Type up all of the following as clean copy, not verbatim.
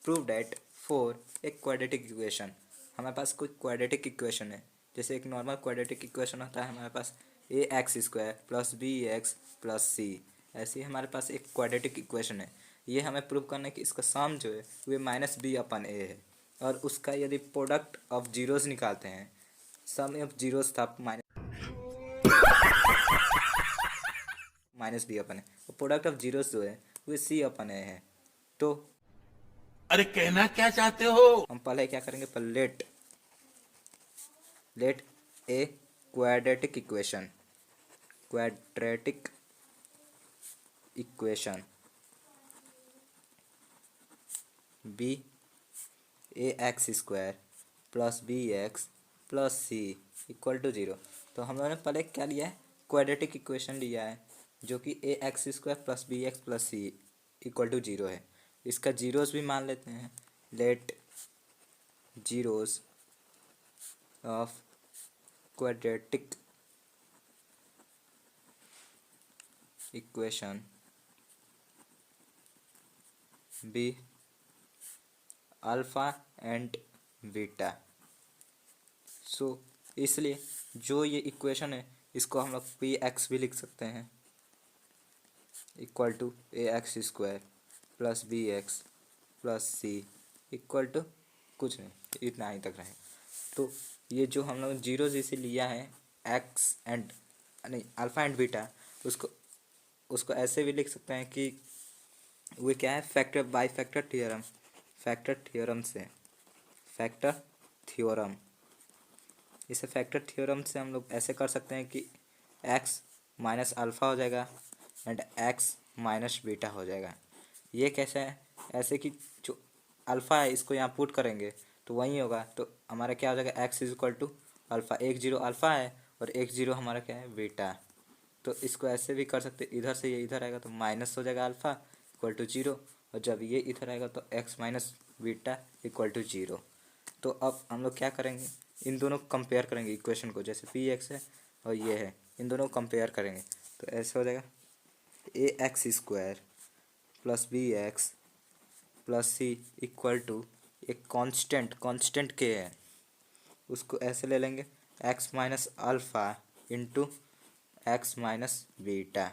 Prove that for a quadratic equation. हमारे पास कोई quadratic equation है, जैसे एक नॉर्मल क्वाड्रेटिक इक्वेशन होता है हमारे पास a x square plus B x plus c. ऐसे ही हमारे पास एक क्वाड्रेटिक इक्वेशन है। ये हमें प्रूव करना है कि इसका सम जो है वो माइनस बी अपन ए है, और उसका यदि प्रोडक्ट ऑफ जीरोस निकालते हैं, सम ऑफ जीरोस था माइनस बी अपन है, और प्रोडक्ट ऑफ जीरोस जो है वो सी अपन ए है। तो अरे कहना क्या चाहते हो? हम पहले क्या करेंगे, पर let a quadratic equation be A x square plus B x plus C equal to zero. तो हम लोगों ने पहले क्या लिया है, क्वाड्रेटिक इक्वेशन लिया है, जो कि a x square plus B x plus C equal to zero है। इसका जीरोस भी मान लेते हैं। Let zeros of quadratic equation be alpha and beta. So इसलिए जो ये इक्वेशन है इसको हम लोग पी एक्स भी लिख सकते हैं, equal to A x square plus B x plus C equal to कुछ नहीं, इतना ही तक रहे। तो ये जो हम लोग जीरो जैसे लिया है एक्स एंड नहीं अल्फ़ा एंड बीटा, उसको उसको ऐसे भी लिख सकते हैं कि वो क्या है, फैक्टर बाई फैक्टर थ्योरम। इसे फैक्टर थ्योरम से हम लोग ऐसे कर सकते हैं कि एक्स माइनस अल्फ़ा हो जाएगा एंड एक्स माइनस बीटा हो जाएगा। ये कैसे है, ऐसे कि जो अल्फ़ा है इसको यहाँ पुट करेंगे तो वही होगा। तो हमारा क्या हो जाएगा, X is equal to alpha, एक जीरो अल्फ़ा है और एक जीरो हमारा क्या है, बीटा। तो इसको ऐसे भी कर सकते, इधर से ये इधर आएगा तो माइनस हो जाएगा अल्फ़ा इक्वल टू जीरो, और जब ये इधर आएगा तो X minus beta equal to zero. तो अब हम लोग क्या करेंगे, इन दोनों को कंपेयर करेंगे इक्वेशन को, जैसे पी एक्स है और ये है, इन दोनों को कंपेयर करेंगे तो ऐसे हो जाएगा a x square plus B x plus C equal to एक कांस्टेंट के है, उसको ऐसे ले लेंगे x minus alpha into x minus beta,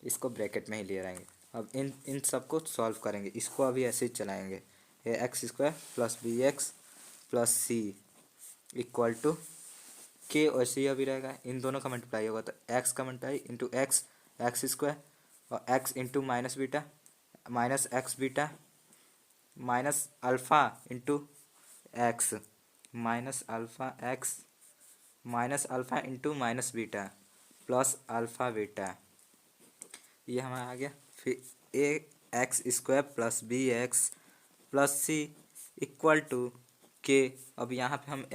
इसको ब्रैकेट में ही ले रहेंगे। अब इन सबको सॉल्व करेंगे, इसको अभी ऐसे ही चलाएंगे, a x square plus B x plus C equal to k, वैसे ही अभी रहेगा, इन दोनों का मल्टीप्लाई होगा तो एक्स का मल्टीप्लाई इंटू एक्स स्क्वायर और x into minus beta minus x beta minus alpha into x minus alpha into minus beta plus alpha beta. ये हमारा आ गया। फिर a x square plus B x plus C equal to k. अब यहाँ पे हम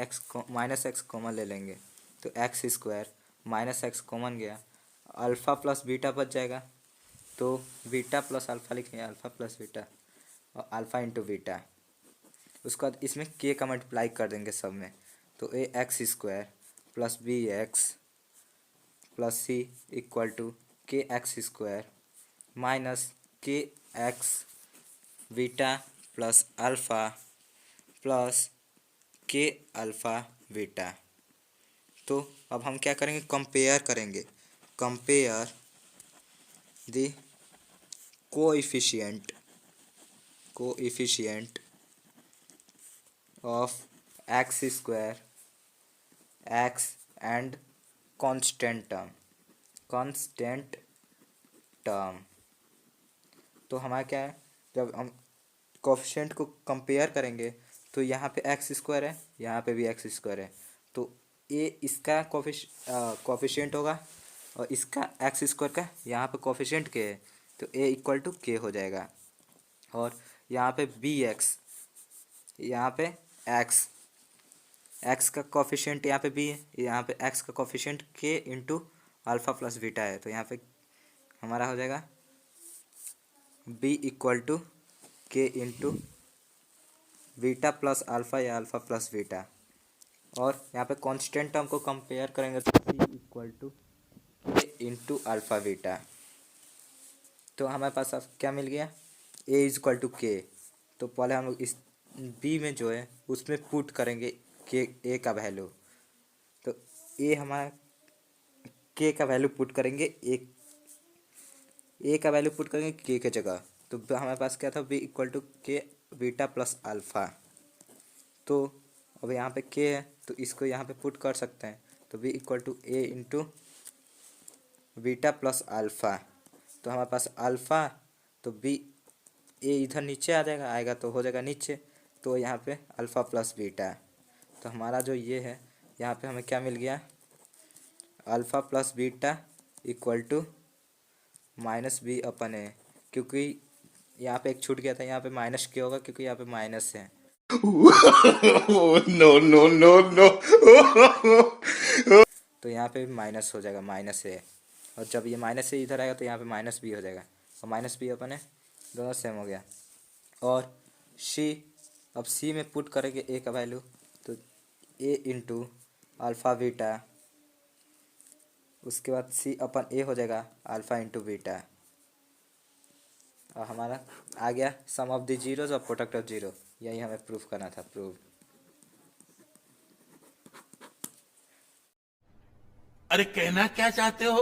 माइनस एक्स कॉमन ले लेंगे तो x square minus x common गया, अल्फ़ा प्लस बीटा बच जाएगा, तो बीटा प्लस अल्फ़ा लिखेंगे, अल्फ़ा प्लस बीटा और अल्फ़ा इंटू बीटा। उसके बाद इसमें के का मल्टीप्लाई कर देंगे सब में, तो a x square plus B x plus C equal to k x square minus k x beta plus alpha plus k alpha beta. तो अब हम क्या करेंगे, compare the coefficient of x square x and constant term. तो हमारा क्या है, जब हम कोफिशिएंट को कंपेयर करेंगे तो यहाँ पे एक्स स्क्वायर है, यहाँ पे भी एक्स स्क्वायर है, तो ए इसका कोफिशिएंट होगा और इसका एक्स स्क्वायर का यहाँ पे कोफिशिएंट के है, तो ए इक्वल टू के हो जाएगा। और यहाँ पे बी एक्स, यहाँ पे एक्स एक्स का कोफिशिएंट यहाँ पे बी है, यहाँ पे एक्स का कोफिशिएंट के इंटू अल्फ़ा प्लस बीटा है, तो यहाँ पे हमारा हो जाएगा बी इक्वल टू के इंटू बीटा प्लस अल्फ़ा या अल्फ़ा प्लस बीटा। और यहाँ पे कांस्टेंट टर्म को कंपेयर करेंगे तो सी इक्वल टू के इंटू अल्फ़ा बीटा। तो हमारे पास अब क्या मिल गया, ए इज इक्वल टू के, तो पहले हम लोग इस बी में जो है उसमें पुट करेंगे के ए का वैल्यू। तो ए हमारा के का वैल्यू पुट करेंगे, ए का वैल्यू पुट करेंगे के के जगह। तो हमारे पास क्या था, बी इक्वल टू के बीटा प्लस अल्फ़ा। तो अब यहाँ पे के है तो इसको यहाँ पे पुट कर सकते हैं। तो B equal to A into beta plus alpha. तो हमारे पास अल्फ़ा, तो बी ए इधर नीचे आ जाएगा, आएगा तो हो जाएगा नीचे, तो यहाँ पे अल्फ़ा प्लस बीटा। तो हमारा जो ये है यहाँ पे हमें क्या मिल गया, alpha plus beta equal to minus b upon a, क्योंकि यहाँ पे एक छूट गया था, यहाँ पे माइनस क्यों होगा, क्योंकि यहाँ पे माइनस है। no, no, no, no. तो यहाँ पे माइनस हो जाएगा, माइनस ए। और जब ये माइनस से इधर आएगा तो यहाँ पे माइनस बी हो जाएगा, और माइनस बी अपन है, दोनों सेम हो गया। और सी, अब सी में पुट करेंगे ए का वैल्यू, तो ए इंटू अल्फ़ा बीटा, उसके बाद सी अपन ए हो जाएगा अल्फ़ा इंटू बीटा। और हमारा आ गया सम ऑफ द जीरोज और प्रोडक्ट ऑफ जीरो, यही हमें प्रूफ करना था, प्रूफ। अरे कहना क्या चाहते हो?